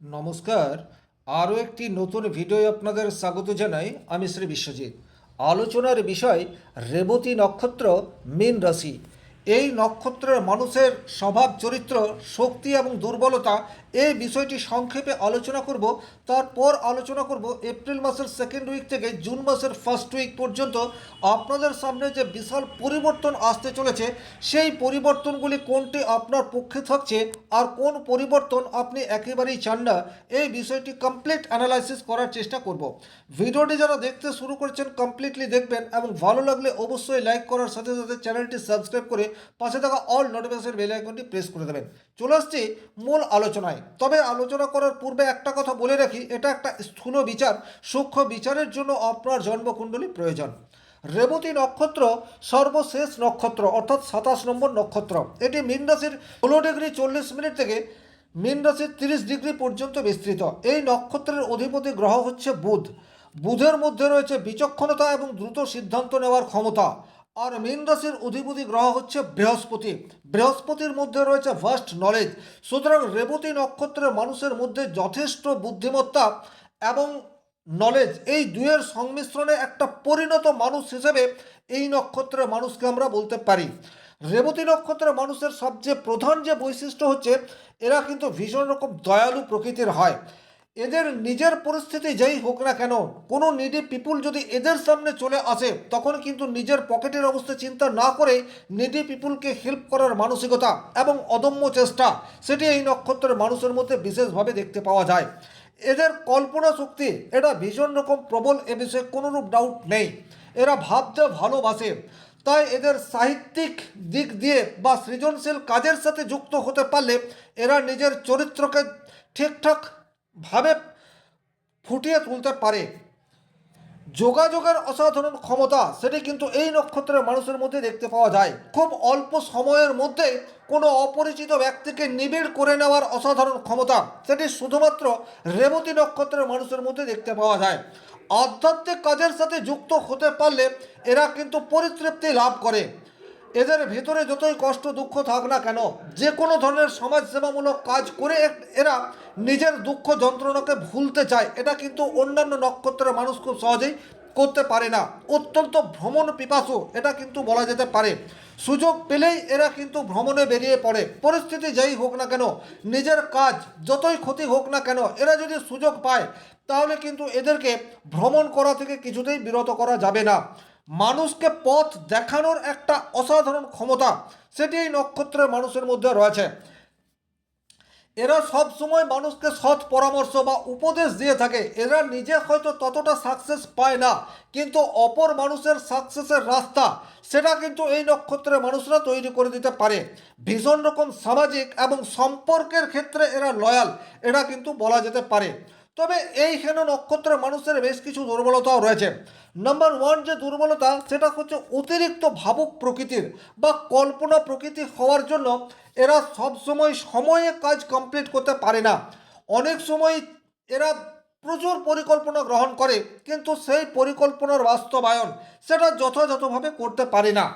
নমস্কার। আরও একটি নতুন ভিডিও আপনাদের স্বাগত জানাই। আমি শ্রী বিশ্বজিৎ। আলোচনার বিষয় রেবতী নক্ষত্র, মীন রাশি। এই নক্ষত্রের মানুষের স্বভাব, চরিত্র, শক্তি এবং দুর্বলতা, এই বিষয়টি সংক্ষেপে আলোচনা করব। তারপর আলোচনা করব এপ্রিল মাসের সেকেন্ড উইক থেকে জুন মাসের ফার্স্ট উইক পর্যন্ত আপনাদের সামনে যে বিশাল পরিবর্তন আসতে চলেছে, সেই পরিবর্তনগুলি কোনটি আপনার পক্ষে থাকছে আর কোন পরিবর্তন আপনি একেবারেই চান না, এই বিষয়টি কমপ্লিট অ্যানালাইসিস করার চেষ্টা করব। ভিডিওটি যারা দেখতে শুরু করেছেন কমপ্লিটলি দেখবেন এবং ভালো লাগলে অবশ্যই লাইক করার সাথে সাথে চ্যানেলটি সাবস্ক্রাইব করে পাশে থাকা অল নোটিফিকেশন বেল আইকনটি প্রেস করে দেবেন। চলে আসছি মূল আলোচনায়। তবে আলোচনা করার পূর্বে একটা কথা বলে রাখি, এটা একটা স্থূল বিচার। সূক্ষ্ম বিচারের জন্য আপনার জন্মকুণ্ডলী প্রয়োজন। রেবতী নক্ষত্র সর্বশেষ নক্ষত্র, অর্থাৎ 27 নম্বর নক্ষত্র। এটি মীন রাশির 16°40' থেকে মীন রাশির 30° পর্যন্ত বিস্তৃত। এই নক্ষত্রের অধিপতি গ্রহ হচ্ছে বুধ। বুধের মধ্যে রয়েছে বিচক্ষণতা এবং দ্রুত সিদ্ধান্ত নেওয়ার ক্ষমতা। আর মীন রাশির অধিপতি গ্রহ হচ্ছে বৃহস্পতি। বৃহস্পতির মধ্যে রয়েছে ভাস্ট নলেজ। সুতরাং রেবতী নক্ষত্রের মানুষের মধ্যে যথেষ্ট বুদ্ধিমত্তা এবং নলেজ, এই দুয়ের সংমিশ্রণে একটা পরিণত মানুষ হিসেবে এই নক্ষত্রের মানুষকে আমরা বলতে পারি। রেবতী নক্ষত্রের মানুষের সবচেয়ে প্রধান যে বৈশিষ্ট্য হচ্ছে, এরা কিন্তু ভীষণ রকম দয়ালু প্রকৃতির হয়। এদের নিজের পরিস্থিতি যেই হোক না কেন, কোনো নিডি পিপুল যদি এদের সামনে চলে আসে, তখন কিন্তু নিজের পকেটের অবস্থা চিন্তা না করে নিডি পিপুলকে হেল্প করার মানসিকতা এবং অদম্য চেষ্টা, সেটি এই নক্ষত্রের মানুষের মধ্যে বিশেষভাবে দেখতে পাওয়া যায়। এদের কল্পনা শক্তি, এটা ভীষণ রকম প্রবল, এ বিষয়ে কোনোরূপ ডাউট নেই। এরা ভাবতে ভালোবাসে। তাই এদের সাহিত্যিক দিক দিয়ে বা সৃজনশীল কাজের সাথে যুক্ত হতে পারলে এরা নিজের চরিত্রকে ঠিকঠাকভাবে ফুটিয়ে তুলতে পারে। যোগাযোগের অসাধারণ ক্ষমতা, সেটি কিন্তু এই নক্ষত্রের মানুষের মধ্যে দেখতে পাওয়া যায়। খুব অল্প সময়ের মধ্যে কোনো অপরিচিত ব্যক্তিকে নিবিড় করে নেওয়ার অসাধারণ ক্ষমতা, সেটি শুধুমাত্র রেবতী নক্ষত্রের মানুষের মধ্যে দেখতে পাওয়া যায়। আধ্যাত্মিক কাজের সাথে যুক্ত হতে পারলে এরা কিন্তু পরিতৃপ্তি লাভ করে। এদের ভেতরে যতই কষ্ট দুঃখ থাক না কেন, যে কোনো ধরনের সমাজসেবামূলক কাজ করে এরা নিজের দুঃখ যন্ত্রণাকে ভুলতে চায়। এটা কিন্তু অন্যান্য নক্ষত্রের মানুষ খুব সহজেই করতে পারে না। অত্যন্ত ভ্রমণ পিপাসু এটা কিন্তু বলা যেতে পারে। সুযোগ পেলেই এরা কিন্তু ভ্রমণে বেরিয়ে পড়ে। পরিস্থিতি যেই হোক না কেন, নিজের কাজ যতই ক্ষতি হোক না কেন, এরা যদি সুযোগ পায় তাহলে কিন্তু এদেরকে ভ্রমণ করা থেকে কিছুতেই বিরত করা যাবে না। মানুষকে পথ দেখানোর একটা অসাধারণ ক্ষমতা, সেটি এই নক্ষত্রের মানুষের মধ্যে রয়েছে। এরা সব সময় মানুষকে সৎ পরামর্শ বা উপদেশ দিয়ে থাকে। এরা নিজে হয়তো ততটা সাকসেস পায় না, কিন্তু অপর মানুষের সাকসেসের রাস্তা, সেটা কিন্তু এই নক্ষত্রের মানুষরা তৈরি করে দিতে পারে। ভীষণ রকম সামাজিক এবং সম্পর্কের ক্ষেত্রে এরা লয়াল, এটা কিন্তু বলা যেতে পারে। তবে এইখানে নক্ষত্রের মানুষের বেশ কিছু দুর্বলতাও রয়েছে। নাম্বার ওয়ান যে দুর্বলতা, সেটা হচ্ছে অতিরিক্ত ভাবুক প্রকৃতির বা কল্পনা প্রকৃতি হওয়ার জন্য এরা সবসময় সময়ে কাজ কমপ্লিট করতে পারে না। অনেক সময় এরা প্রচুর পরিকল্পনা গ্রহণ করে, কিন্তু সেই পরিকল্পনার বাস্তবায়ন সেটা যথাযথভাবে করতে পারে না।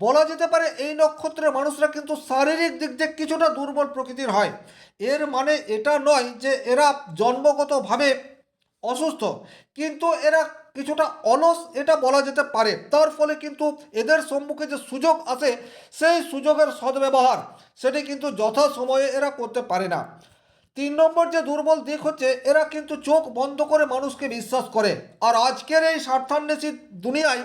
বলা যেতে পারে এই নক্ষত্রের মানুষরা কিন্তু শারীরিক দিক দিয়ে কিছুটা দুর্বল প্রকৃতির হয়। এর মানে এটা নয় যে এরা জন্মগতভাবে অসুস্থ, কিন্তু এরা কিছুটা অলস, এটা বলা যেতে পারে। তার ফলে কিন্তু এদের সম্মুখে যে সুযোগ আসে, সেই সুযোগের সদ্ব্যবহার সেটি কিন্তু যথাসময়ে এরা করতে পারে না। 3 নম্বর যে দুর্বল দিক হচ্ছে, এরা কিন্তু চোখ বন্ধ করে মানুষকে বিশ্বাস করে। আর আজকের এই স্বার্থান্বেষী দুনিয়ায়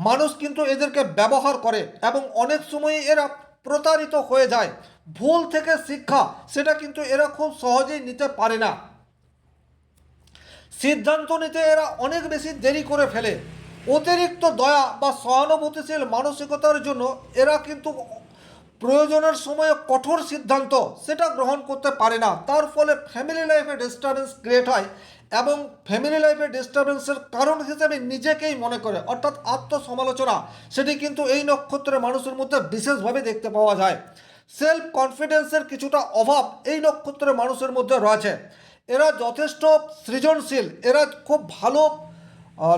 মানুষ কিন্তু এদেরকে ব্যবহার করে এবং অনেক সময় এরা প্রতারিত হয়ে যায়। ভুল থেকে শিক্ষা, সেটা কিন্তু এরা খুব সহজেই নিতে পারে না। সিদ্ধান্ত নিতে এরা অনেক বেশি দেরি করে ফেলে। অতিরিক্ত দয়া বা সহানুভূতিশীল মানসিকতার জন্য এরা কিন্তু প্রয়োজনের সময়ে কঠোর সিদ্ধান্ত সেটা গ্রহণ করতে পারে না। তার ফলে ফ্যামিলি লাইফে ডিস্টারবেন্স ক্রিয়েট হয় এবং ফ্যামিলি লাইফে ডিস্টারবেন্সের কারণ হিসেবে নিজেকেই মনে করে, অর্থাৎ আত্মসমালোচনা, সেটি কিন্তু এই নক্ষত্রের মানুষের মধ্যে বিশেষভাবে দেখতে পাওয়া যায়। সেলফ কনফিডেন্সের কিছুটা অভাব এই নক্ষত্রের মানুষের মধ্যে রয়েছে। এরা যথেষ্ট সৃজনশীল, এরা খুব ভালো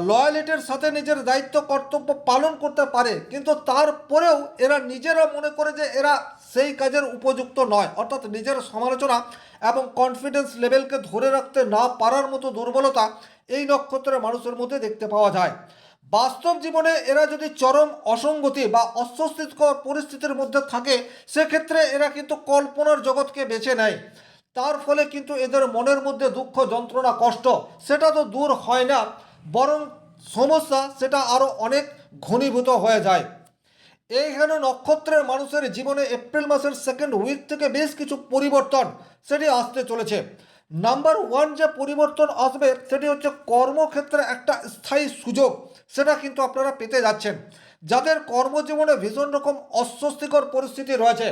লয়ালিটির সাথে নিজের দায়িত্ব কর্তব্য পালন করতে পারে, কিন্তু তারপরেও এরা নিজেরা মনে করে যে এরা সেই কাজের উপযুক্ত নয়, অর্থাৎ নিজের সমালোচনা এবং কনফিডেন্স লেভেলকে ধরে রাখতে না পারার মতো দুর্বলতা এই নক্ষত্রের মানুষের মধ্যে দেখতে পাওয়া যায়। বাস্তব জীবনে এরা যদি চরম অসঙ্গতি বা অস্বস্তিকর পরিস্থিতির মধ্যে থাকে, সেক্ষেত্রে এরা কিন্তু কল্পনার জগৎকে বেছে নেয়। তার ফলে কিন্তু এদের মনের মধ্যে দুঃখ, যন্ত্রণা, কষ্ট সেটা তো দূর হয় না, বরং সমস্যা সেটা আরও অনেক ঘনীভূত হয়ে যায়। এইখানে নক্ষত্রের মানুষের জীবনে এপ্রিল মাসের সেকেন্ড উইক থেকে বেশ কিছু পরিবর্তন সেটি আসতে চলেছে। নাম্বার ওয়ান যে পরিবর্তন আসবে সেটি হচ্ছে কর্মক্ষেত্রে একটা স্থায়ী সুযোগ, সেটা কিন্তু আপনারা পেতে যাচ্ছেন। যাদের কর্মজীবনে ভীষণ রকম অস্বস্তিকর পরিস্থিতি রয়েছে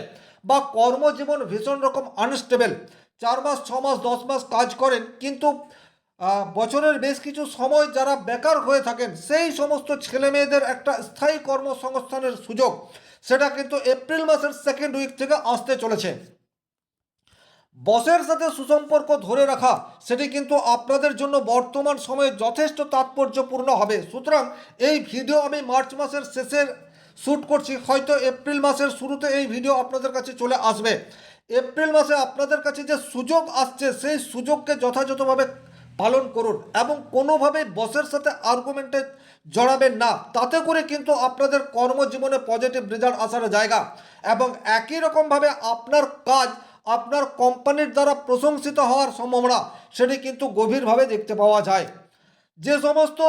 বা কর্মজীবন ভীষণ রকম আনস্টেবল, 4 মাস 6 মাস 10 মাস কাজ করেন কিন্তু বছরের বেশ কিছু সময় যারা বেকার হয়ে থাকেন, সেই সমস্ত ছেলে মেয়েদের একটা স্থায়ী কর্মসংস্থানের সুযোগ সেটা কিন্তু এপ্রিল মাসের সেকেন্ড উইক থেকে আসতে চলেছে। বসের সাথে সুসম্পর্ক ধরে রাখা সেটি কিন্তু আপনাদের জন্য বর্তমান সময়ে যথেষ্ট তাৎপর্যপূর্ণ হবে। সুতরাং এই ভিডিও আমি মার্চ মাসের শেষে শ্যুট করছি, হয়তো এপ্রিল মাসের শুরুতে এই ভিডিও আপনাদের কাছে চলে আসবে। এপ্রিল মাসে আপনাদের কাছে যে সুযোগ আসছে সেই সুযোগকে যথাযথভাবে পালন করুন এবং কোনোভাবেই বসের সাথে আর্গুমেন্টে জড়াবেন না, তাতে করে কিন্তু আপনাদের কর্মজীবনে পজিটিভ রেজাল্ট আসার জায়গা এবং একই রকমভাবে আপনার কাজ আপনার কোম্পানির দ্বারা প্রশংসিত হওয়ার সম্ভাবনা সেটি কিন্তু গভীরভাবে দেখতে পাওয়া যায়। যে সমস্ত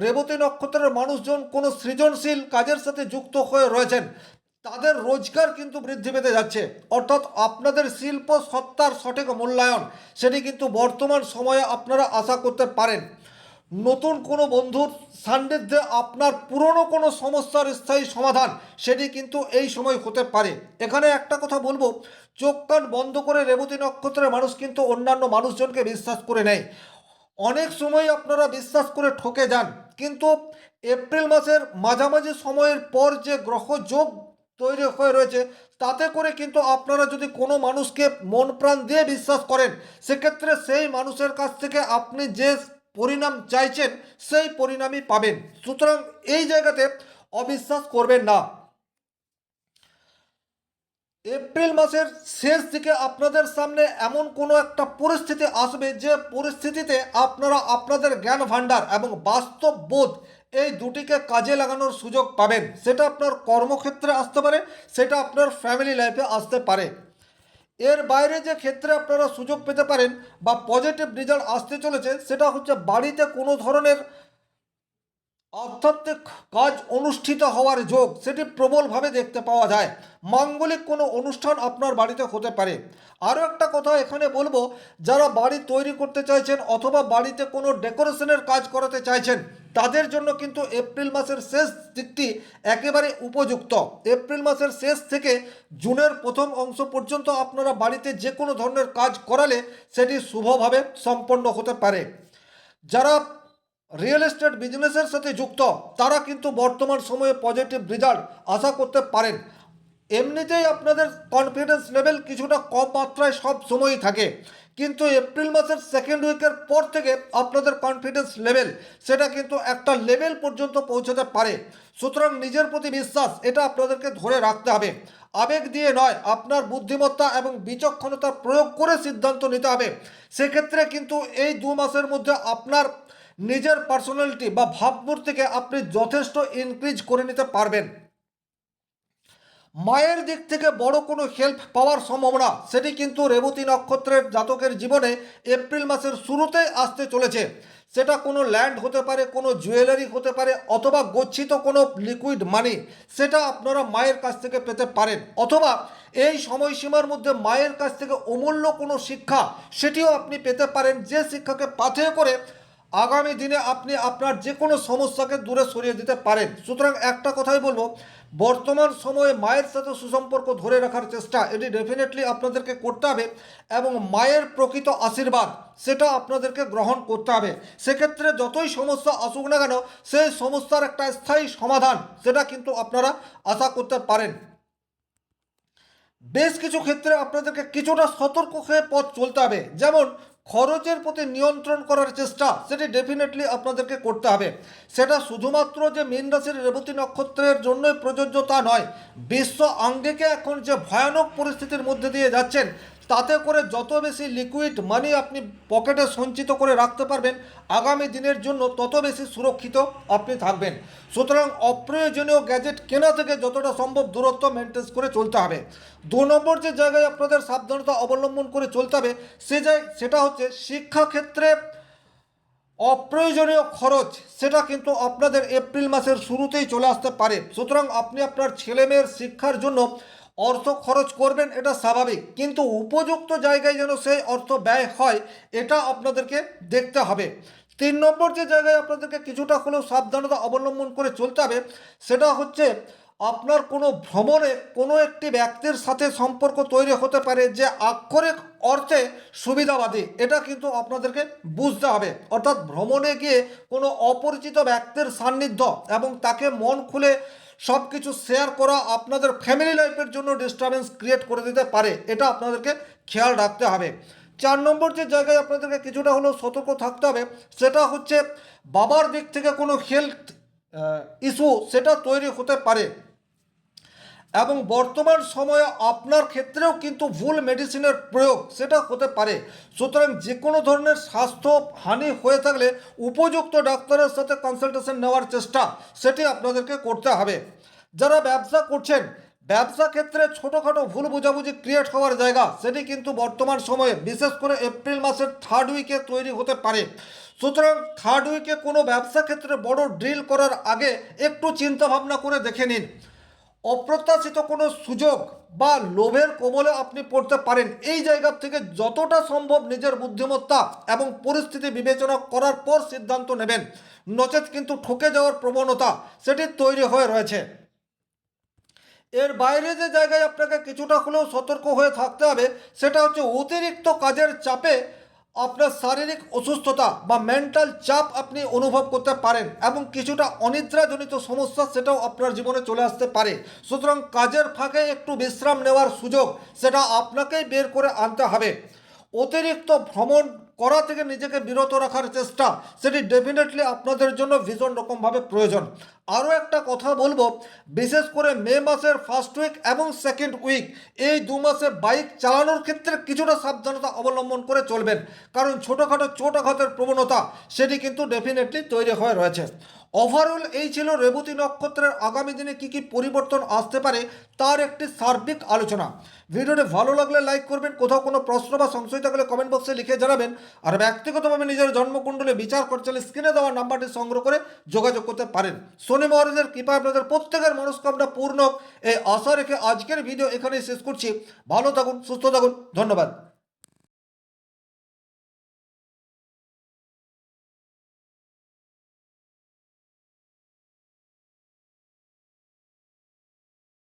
রেবতী নক্ষত্রের মানুষজন কোনো সৃজনশীল কাজের সাথে যুক্ত হয়ে রয়েছেন, তাদের রোজগার কিন্তু বৃদ্ধি পেতে যাচ্ছে, অর্থাৎ আপনাদের শিল্প সত্তার সঠিক মূল্যায়ন সেটি কিন্তু বর্তমান সময়ে আপনারা আশা করতে পারেন। নতুন কোনো বন্ধুর সান্নিধ্যে আপনার পুরনো কোনো সমস্যার স্থায়ী সমাধান সেটি কিন্তু এই সময় হতে পারে। এখানে একটা কথা বলবো, চোখ কান বন্ধ করে রেবতী নক্ষত্রের মানুষ কিন্তু অন্যান্য মানুষজনকে বিশ্বাস করে নেয়। অনেক সময় আপনারা বিশ্বাস করে ঠকে যান, কিন্তু এপ্রিল মাসের মাঝামাঝি সময়ের পর যে গ্রহ যোগ তৈরি হয়ে রয়েছে, তাতে করে কিন্তু আপনারা যদি কোনো মানুষকে মন প্রাণ দিয়ে বিশ্বাস করেন, সেক্ষেত্রে সেই মানুষের কাছ থেকে আপনি যে পরিণাম চাইছেন সেই পরিণামই পাবেন। সুতরাং এই জায়গাতে অবিশ্বাস করবেন না। এপ্রিল মাসের শেষ দিকে আপনাদের সামনে এমন কোনো একটা পরিস্থিতি আসবে যে পরিস্থিতিতে আপনারা আপনাদের জ্ঞান ভাণ্ডার এবং বাস্তব বোধ এই দুটিকে কাজে লাগানোর সুযোগ পাবেন। সেটা আপনার কর্মক্ষেত্রে আসতে পারে, সেটা আপনার ফ্যামিলি লাইফে আসতে পারে। এর বাইরে যে ক্ষেত্রে আপনারা সুযোগ পেতে পারেন বা পজিটিভ রেজাল্ট আসতে চলেছে, সেটা হচ্ছে বাড়িতে কোনো ধরনের আধ্যাত্মিক কাজ অনুষ্ঠিত হওয়ার যোগ সেটি প্রবলভাবে দেখতে পাওয়া যায়। মাঙ্গলিক কোনো অনুষ্ঠান আপনার বাড়িতে হতে পারে। আরও একটা কথা এখানে বলবো, যারা বাড়ি তৈরি করতে চাইছেন অথবা বাড়িতে কোনো ডেকোরেশনের কাজ করাতে চাইছেন, তাদের জন্য কিন্তু এপ্রিল মাসের শেষ দিকটি একেবারে উপযুক্ত। এপ্রিল মাসের শেষ থেকে জুনের প্রথম অংশ পর্যন্ত আপনারা বাড়িতে যে কোনো ধরনের কাজ করালে সেটি শুভভাবে সম্পন্ন হতে পারে। যারা রিয়েল এস্টেট বিজনেসের সাথে যুক্ত, তারা কিন্তু বর্তমান সময়ে পজিটিভ রেজাল্ট আশা করতে পারেন। এমনিতেই আপনাদের কনফিডেন্স লেভেল কিছুটা কম মাত্রায় সব সময়ই থাকে, কিন্তু এপ্রিল মাসের সেকেন্ড উইকের পর থেকে আপনাদের কনফিডেন্স লেভেল সেটা কিন্তু একটা লেভেল পর্যন্ত পৌঁছাতে পারে। সুতরাং নিজের প্রতি বিশ্বাস এটা আপনাদেরকে ধরে রাখতে হবে। আবেগ দিয়ে নয়, আপনার বুদ্ধিমত্তা এবং বিচক্ষণতা প্রয়োগ করে সিদ্ধান্ত নিতে হবে। সেক্ষেত্রে কিন্তু এই 2 মাসের মধ্যে আপনার নিজের পার্সোনালিটি বা ভাবমূর্তিকে আপনি যথেষ্ট ইনক্রিজ করে নিতে পারবেন। মায়ের দিক থেকে বড় কোনো হেল্প পাওয়ার সম্ভাবনা সেটি কিন্তু রেবতী নক্ষত্রের জাতকের জীবনে এপ্রিল মাসের শুরুতেই আসতে চলেছে। সেটা কোনো ল্যান্ড হতে পারে, কোনো জুয়েলারি হতে পারে, অথবা গচ্ছিত কোনো লিকুইড মানি সেটা আপনারা মায়ের কাছ থেকে পেতে পারেন, অথবা এই সময়সীমার মধ্যে মায়ের কাছ থেকে অমূল্য কোনো শিক্ষা সেটিও আপনি পেতে পারেন, যে শিক্ষাকে পাথেয় করে আগামী দিনে আপনি আপনার যে কোনো সমস্যাকে দূরে সরিয়ে দিতে পারেন। সুতরাং একটা কথাই বলবো, বর্তমান সময়ে মায়ের সাথে সুসম্পর্ক ধরে রাখার চেষ্টা এটি ডেফিনেটলি আপনাদেরকে করতে হবে এবং মায়ের প্রকৃত আশীর্বাদ সেটা আপনাদেরকে গ্রহণ করতে হবে। সেক্ষেত্রে যতই সমস্যা আসুক না কেন, সেই সমস্যার একটা স্থায়ী সমাধান সেটা কিন্তু আপনারা আশা করতে পারেন। বেশ কিছু ক্ষেত্রে আপনাদেরকে কিছুটা সতর্ক হয়ে পথ চলতে হবে, যেমন খরচের প্রতি নিয়ন্ত্রণ করার চেষ্টা সেটি ডেফিনেটলি আপনাদেরকে করতে হবে। সেটা শুধুমাত্র যে মীন রাশির রেবতী নক্ষত্রের জন্যই প্রযোজ্য তা নয়, বিশ্ব আঙ্গিকে এখন যে ভয়ানক পরিস্থিতির মধ্যে দিয়ে যাচ্ছেন, তাতে করে যত বেশি লিকুইড মানি আপনি পকেটে সঞ্চিত করে রাখতে পারবেন আগামী দিনের জন্য, তত বেশি সুরক্ষিত আপনি থাকবেন। সুতরাং অপ্রয়োজনীয় গ্যাজেট কেনা থেকে যতটা সম্ভব দূরত্ব মেনটেন করে চলতে হবে। 2 নম্বর যে জায়গায় আপনাদের সাবধানতা অবলম্বন করে চলতে হবে সেটা হচ্ছে শিক্ষাক্ষেত্রে অপ্রয়োজনীয় খরচ, সেটা কিন্তু আপনাদের এপ্রিল মাসের শুরুতেই চলে আসতে পারে। সুতরাং আপনি আপনার ছেলেমেয়ের শিক্ষার জন্য অর্থ খরচ করবেন, এটা স্বাভাবিক, কিন্তু উপযুক্ত জায়গায় যেন সেই অর্থ ব্যয় হয় এটা আপনাদেরকে দেখতে হবে। 3 নম্বর যে জায়গায় আপনাদেরকে কিছুটা হলেও সাবধানতা অবলম্বন করে চলতে হবে সেটা হচ্ছে আপনার কোনো ভ্রমণে কোনো একটি ব্যক্তির সাথে সম্পর্ক তৈরি হতে পারে যে আক্ষরিক অর্থে সুবিধাবাদী, এটা কিন্তু আপনাদেরকে বুঝতে হবে। অর্থাৎ ভ্রমণে গিয়ে কোনো অপরিচিত ব্যক্তির সান্নিধ্য এবং তাকে মন খুলে সব কিছু শেয়ার করা আপনাদের ফ্যামিলি লাইফের জন্য ডিস্টারবেন্স ক্রিয়েট করে দিতে পারে, এটা আপনাদেরকে খেয়াল রাখতে হবে। 4 নম্বর যে জায়গায় আপনাদেরকে কিছুটা হলেও সতর্ক থাকতে হবে সেটা হচ্ছে বাবার দিক থেকে কোনো হেলথ ইস্যু সেটা তৈরি হতে পারে, এবং বর্তমান সময়ে আপনার ক্ষেত্রেও কিন্তু ভুল মেডিসিনের প্রয়োগ সেটা হতে পারে। সুতরাং যে কোনো ধরনের স্বাস্থ্য হানি হয়ে থাকলে উপযুক্ত ডাক্তারের সাথে কনসালটেশন নেওয়ার চেষ্টা সেটি আপনাদেরকে করতে হবে। যারা ব্যবসা করছেন, ব্যবসা ক্ষেত্রে ছোটোখাটো ভুল বোঝাবুঝি ক্রিয়েট হওয়ার জায়গা সেটি কিন্তু বর্তমান সময়ে বিশেষ করে এপ্রিল মাসের 3rd উইকে তৈরি হতে পারে। সুতরাং 3rd উইকে কোনো ব্যবসা ক্ষেত্রে বড় ডিল করার আগে একটু চিন্তা ভাবনা করে দেখে নিন। অপ্রত্যাশিত কোনো সুযোগ বা লোভের কবলে আপনি পড়তে পারেন, এই জায়গা থেকে যতটা সম্ভব নিজের বুদ্ধিমত্তা এবং পরিস্থিতি বিবেচনা করার পর সিদ্ধান্ত নেবেন, নচেত কিন্তু ঠকে যাওয়ার প্রবণতা সেটি তৈরি হয়ে রয়েছে। এর বাইরে যে জায়গায় আপনাকে কিছুটা হলেও সতর্ক হয়ে থাকতে হবে সেটা হচ্ছে অতিরিক্ত কাজের চাপে আপনার শারীরিক অসুস্থতা বা মেন্টাল চাপ আপনি অনুভব করতে পারেন এবং কিছুটা অনিদ্রাজনিত সমস্যা সেটাও আপনার জীবনে চলে আসতে পারে। সুতরাং কাজের ফাঁকে একটু বিশ্রাম নেওয়ার সুযোগ সেটা আপনাকেই বের করে আনতে হবে। অতিরিক্ত ভ্রমণ করা থেকে নিজেকে বিরত রাখার চেষ্টা সেটি ডেফিনেটলি আপনাদের জন্য ভীষণ রকমভাবে প্রয়োজন। আরও একটা কথা বলবো, বিশেষ করে মে মাসের 1st উইক এবং 2nd উইক, এই 2 মাসে বাইক চালানোর ক্ষেত্রে কিছুটা সাবধানতা অবলম্বন করে চলবেন, কারণ ছোটোখাটো চোট আঘাতের প্রবণতা সেটি কিন্তু ডেফিনেটলি তৈরি হয়ে রয়েছে। ওভারঅল এই ছিল রেবতী নক্ষত্রের আগামী দিনে কী কী পরিবর্তন আসতে পারে তার একটি সার্বিক আলোচনা। ভিডিওটি ভালো লাগলে লাইক করবেন, কোথাও কোনো প্রশ্ন বা সংশয় থাকলে কমেন্ট বক্সে লিখে জানাবেন, আর ব্যক্তিগতভাবে নিজের জন্মকুণ্ডলী বিচার করতে চাইলে স্ক্রিনে দেওয়া নাম্বারটি সংগ্রহ করে যোগাযোগ করতে পারেন। শনি মহারাজের কৃপায় আপনাদের প্রত্যেকের মনস্কামনা পূর্ণ এই আশা রেখে আজকের ভিডিও এখানেই শেষ করছি। ভালো থাকুন, সুস্থ থাকুন, ধন্যবাদ।